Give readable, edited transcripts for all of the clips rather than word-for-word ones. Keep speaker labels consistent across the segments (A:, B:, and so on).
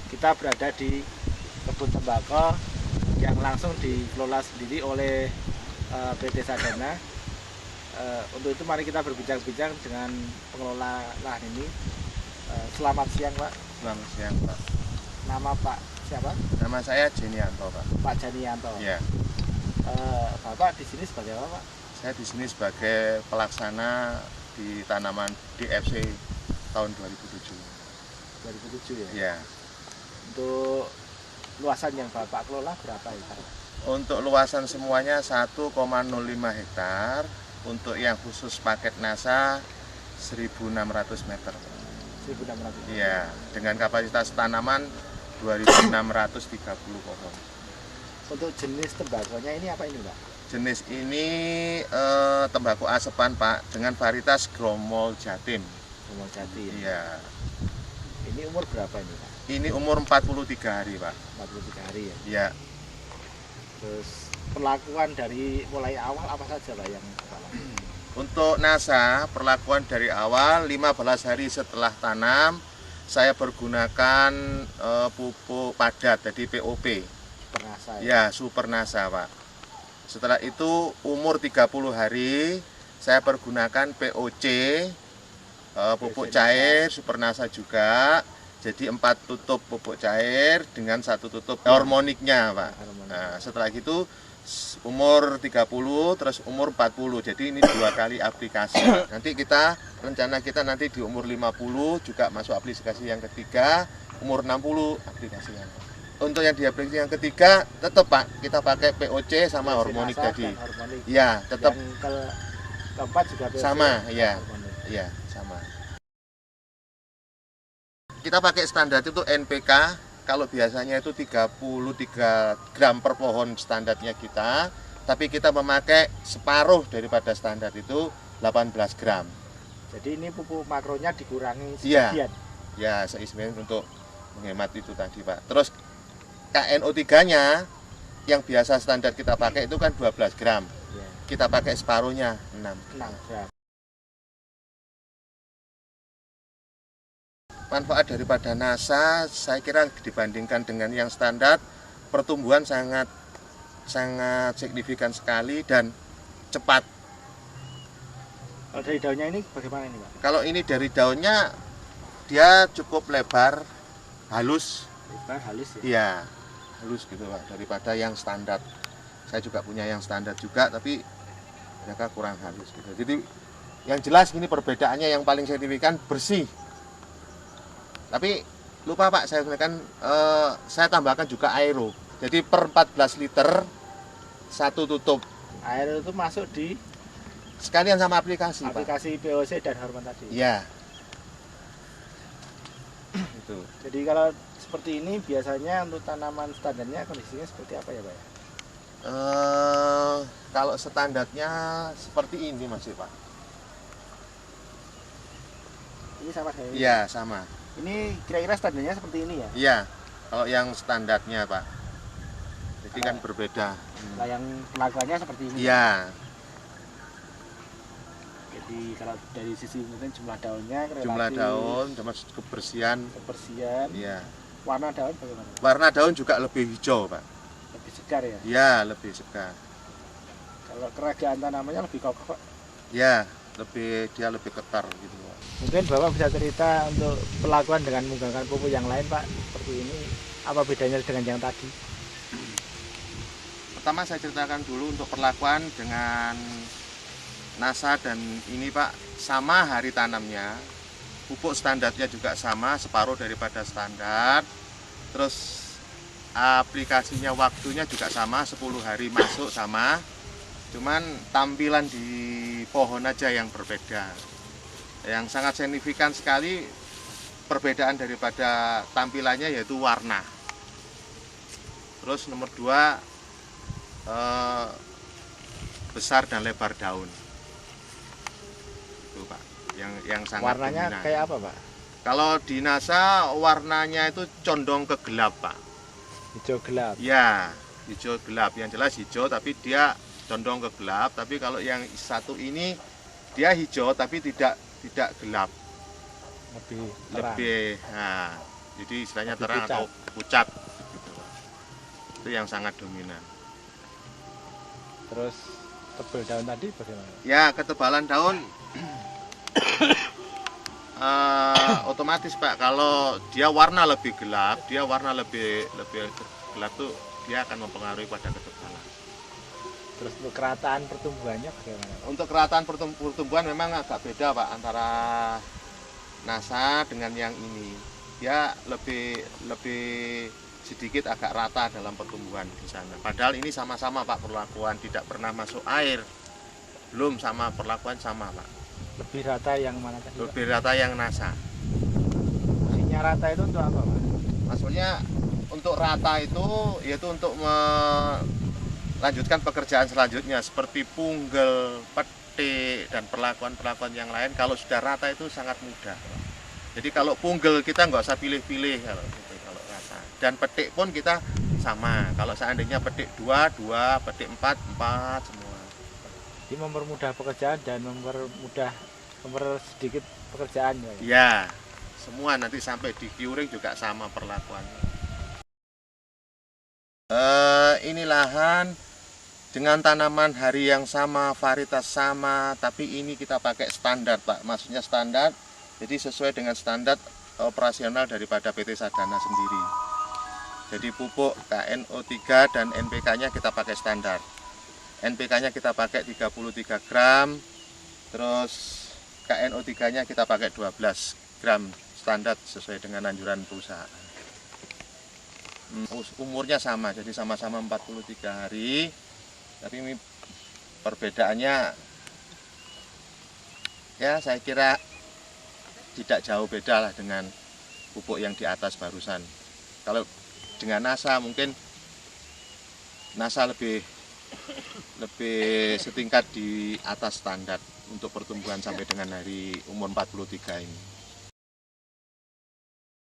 A: kita berada di kebun tembakau yang langsung dikelola sendiri oleh PT Sadana. Untuk itu mari kita berbincang-bincang dengan pengelola lahan ini. Selamat siang Pak.
B: Selamat siang Pak.
A: Nama Pak siapa?
B: Nama saya Jenianto Pak.
A: Pak Jenianto.
B: Iya.
A: Bapak di sini sebagai apa Pak?
B: Saya di sini sebagai pelaksana di tanaman DFC tahun 2007.
A: 2007 ya?
B: Iya.
A: Untuk luasan yang Bapak kelola berapa hektar?
B: Untuk luasan semuanya 1,05 hektar. Untuk yang khusus paket NASA 1.600 meter.
A: 1.600.
B: Iya, dengan kapasitas tanaman 2.630 pohon.
A: Untuk jenis tembakonya ini apa ini Pak?
B: Jenis ini tembakau asepan Pak, dengan varietas Gromol Jatim.
A: Gromol Jati ya?
B: Iya.
A: Ini umur berapa ini Pak?
B: Ini umur 43 hari Pak.
A: 43 hari ya?
B: Iya.
A: Terus perlakuan dari mulai awal apa saja Pak yang salah?
B: Untuk NASA, perlakuan dari awal 15 hari setelah tanam, saya pergunakan pupuk padat, jadi POP.
A: Supernasa ya?
B: Ya, Supernasa Pak. Setelah itu umur 30 hari, saya pergunakan POC, pupuk cair, Supernasa juga. Jadi 4 tutup pupuk cair dengan 1 tutup hormoniknya Pak. Nah, setelah itu umur 30 terus umur 40, jadi ini 2 kali aplikasi. Nanti rencana kita nanti di umur 50 juga masuk aplikasi yang ketiga, umur 60 aplikasi yang untuk yang di aplikasi yang ketiga tetap Pak, kita pakai POC sama hormonik tadi. Ya, tetap
A: yang keempat juga POC
B: sama, ya. Ya, sama. Kita pakai standar itu NPK. Kalau biasanya itu 33 gram per pohon standarnya kita, tapi kita memakai separuh daripada standar itu 18 gram.
A: Jadi ini pupuk makronya dikurangi
B: sebagian? Ya, sebagian untuk menghemat itu tadi Pak. Terus KNO3-nya yang biasa standar kita pakai itu kan 12 gram.
A: Ya.
B: Kita pakai separuhnya 6
A: gram.
B: Manfaat daripada NASA, saya kira dibandingkan dengan yang standar, pertumbuhan sangat signifikan sekali dan cepat.
A: Kalau dari daunnya ini bagaimana ini Pak?
B: Kalau ini dari daunnya, dia cukup lebar, halus.
A: Lebar, halus ya?
B: Iya, halus gitu Pak, daripada yang standar. Saya juga punya yang standar juga, tapi mereka kurang halus gitu. Jadi yang jelas ini perbedaannya yang paling signifikan bersih. Tapi lupa Pak, saya tambahkan juga aero. Jadi per 14 liter 1 tutup.
A: Aero itu masuk di
B: sekalian sama aplikasi
A: Pak. POC dan hormon tadi.
B: Iya. Itu.
A: Jadi kalau seperti ini biasanya untuk tanaman standarnya kondisinya seperti apa ya Pak?
B: Kalau standarnya seperti ini masih Pak.
A: Ini sama kayak ini?
B: Iya, sama.
A: Ini kira-kira standarnya seperti ini ya?
B: Iya, kalau yang standarnya Pak. Jadi kan berbeda.
A: Nah, yang pelakuannya seperti ini?
B: Iya.
A: Jadi kalau dari sisi mungkin jumlah daunnya,
B: jumlah daun, sama kebersihan. Iya.
A: Warna daun bagaimana?
B: Warna daun juga lebih hijau Pak.
A: Lebih segar ya?
B: Iya, lebih segar.
A: Kalau keragaan tanamannya lebih kokoh Pak?
B: Iya, dia lebih ketar gitu Pak.
A: Mungkin Bapak bisa cerita untuk perlakuan dengan menggunakan pupuk yang lain Pak, seperti ini, apa bedanya dengan yang tadi?
B: Pertama saya ceritakan dulu untuk perlakuan dengan NASA dan ini Pak, sama hari tanamnya, pupuk standarnya juga sama, separuh daripada standar, terus aplikasinya waktunya juga sama, 10 hari masuk sama, cuman tampilan di pohon aja yang berbeda. Yang sangat signifikan sekali perbedaan daripada tampilannya yaitu warna. Terus nomor 2, besar dan lebar daun. Itu Pak, yang sangat
A: warnanya dominan. Kayak apa Pak?
B: Kalau di NASA warnanya itu condong ke gelap Pak.
A: Hijau gelap?
B: Ya, hijau gelap. Yang jelas hijau tapi dia condong ke gelap. Tapi kalau yang satu ini dia hijau tapi tidak gelap,
A: lebih
B: nah, Jadi istilahnya
A: Lebih
B: terang
A: pucat.
B: atau pucat gitu, Pak. Itu yang sangat dominan.
A: Terus tebel daun tadi bagaimana?
B: Ya, ketebalan daun otomatis Pak, kalau dia warna lebih gelap, gelap tuh dia akan mempengaruhi pada ketebalan.
A: Terus untuk kerataan pertumbuhannya bagaimana, Pak?
B: Untuk kerataan pertumbuhan memang agak beda Pak antara NASA dengan yang ini. Dia lebih sedikit agak rata dalam pertumbuhan di sana. Padahal ini sama-sama Pak perlakuan, tidak pernah masuk air. Belum sama perlakuan sama Pak.
A: Lebih rata yang mana tadi, Pak?
B: Lebih rata yang NASA.
A: Fungsinya rata itu untuk apa, Pak?
B: Maksudnya untuk rata itu yaitu untuk melanjutkan pekerjaan selanjutnya seperti punggel, petik dan perlakuan-perlakuan yang lain. Kalau sudah rata itu sangat mudah. Jadi kalau punggel kita nggak usah pilih-pilih kalau rata. Dan petik pun kita sama. Kalau seandainya petik 2, petik 4 semua.
A: Jadi mempermudah pekerjaan dan sedikit pekerjaan ya.
B: Ya, semua nanti sampai di curing juga sama perlakuannya. Ini lahan dengan tanaman hari yang sama, varietas sama, tapi ini kita pakai standar Pak. Maksudnya standar, jadi sesuai dengan standar operasional daripada PT Sadana sendiri. Jadi pupuk KNO3 dan NPK-nya kita pakai standar. NPK-nya kita pakai 33 gram, terus KNO3-nya kita pakai 12 gram standar sesuai dengan anjuran perusahaan. Umurnya sama, jadi sama-sama 43 hari, tapi ini perbedaannya ya saya kira tidak jauh beda lah dengan pupuk yang di atas barusan. Kalau dengan NASA mungkin NASA lebih setingkat di atas standar untuk pertumbuhan sampai dengan hari umur 43 ini.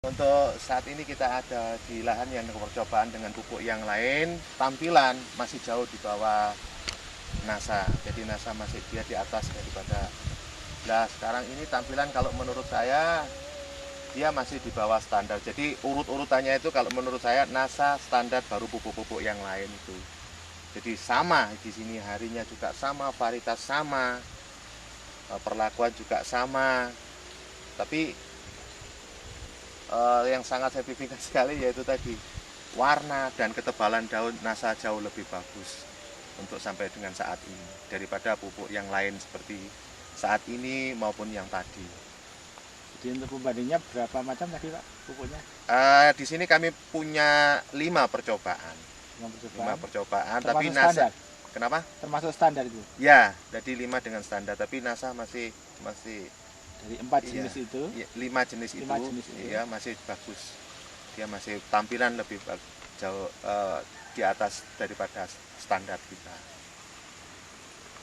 B: Untuk saat ini kita ada di lahan yang percobaan dengan pupuk yang lain, tampilan masih jauh di bawah NASA. Jadi NASA masih dia di atas daripada. Nah sekarang ini tampilan kalau menurut saya dia masih di bawah standar. Jadi urut-urutannya itu kalau menurut saya NASA standar baru pupuk-pupuk yang lain itu. Jadi sama di sini, harinya juga sama, varietas sama, perlakuan juga sama. Tapi yang sangat signifikan sekali yaitu tadi warna dan ketebalan daun NASA jauh lebih bagus untuk sampai dengan saat ini daripada pupuk yang lain seperti saat ini maupun yang tadi.
A: Jadi untuk pembandingnya berapa macam tadi, Pak, pupuknya?
B: Di sini kami punya 5 percobaan. 5 percobaan, tapi NASA
A: standar?
B: Kenapa?
A: Termasuk standar itu?
B: Ya, jadi 5 dengan standar, tapi NASA masih
A: dari 4 jenis itu?
B: 5 jenis itu, ya masih bagus. Dia masih tampilan lebih jauh di atas daripada standar kita.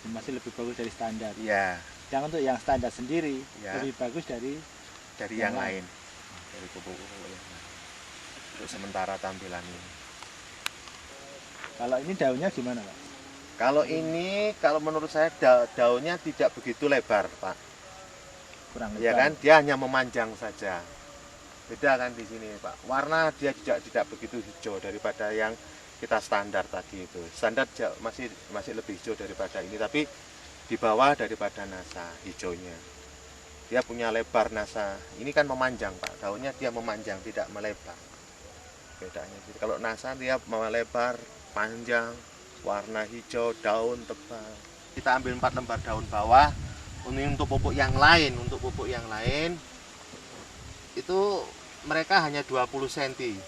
A: Masih lebih bagus dari standar.
B: Ya.
A: Yang untuk yang standar sendiri
B: Ya.
A: lebih bagus dari
B: yang lain. Dari pupuk-pupuk yang lain. Untuk sementara tampilan ini.
A: Kalau ini daunnya gimana, Pak?
B: Kalau ini, kalau menurut saya daunnya tidak begitu lebar, Pak.
A: Kurang lebar.
B: Ya kan, dia hanya memanjang saja. Beda kan di sini, Pak. Warna dia tidak begitu hijau daripada yang kita standar tadi itu. Standar masih lebih hijau daripada ini, tapi di bawah daripada NASA hijaunya. Dia punya lebar NASA. Ini kan memanjang, Pak. Daunnya dia memanjang, tidak melebar. Bedanya. Kalau NASA dia melebar, panjang, warna hijau, daun tebal. Kita ambil 4 lembar daun bawah. Ini untuk pupuk yang lain, itu mereka hanya 20 cm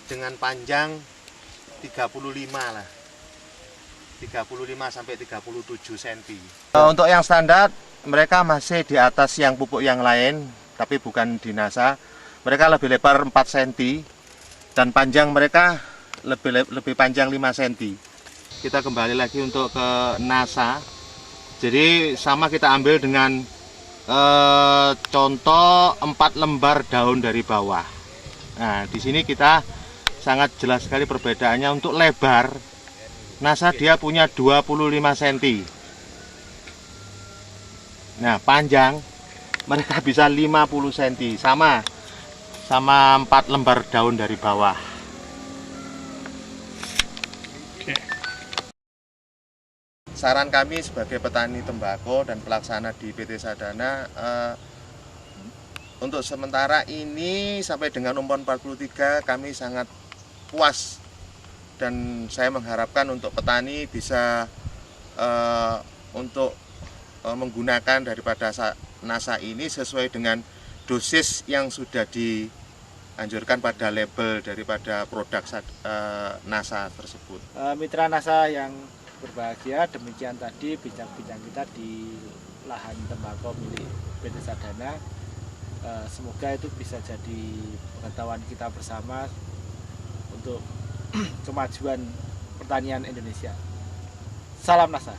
B: dengan panjang 35 lah. 35 sampai 37 cm. Untuk yang standar mereka masih di atas yang pupuk yang lain, tapi bukan di NASA. Mereka lebih lebar 4 cm dan panjang mereka lebih panjang 5 cm. Kita kembali lagi untuk ke NASA. Jadi sama kita ambil dengan contoh 4 lembar daun dari bawah. Nah, di sini kita sangat jelas sekali perbedaannya. Untuk lebar NASA dia punya 25 cm. Nah, panjang mereka bisa 50 cm. sama 4 lembar daun dari bawah.
C: Oke.
B: Saran kami sebagai petani tembakau dan pelaksana di PT Sadana, untuk sementara ini sampai dengan umur 43 kami sangat puas, dan saya mengharapkan untuk petani bisa untuk menggunakan daripada NASA ini sesuai dengan dosis yang sudah dianjurkan pada label daripada produk NASA tersebut.
A: Mitra NASA yang berbahagia, demikian tadi bincang-bincang kita di lahan tembakau milik PT Sadana. Semoga itu bisa jadi pengetahuan kita bersama untuk kemajuan pertanian Indonesia. Salam NASA.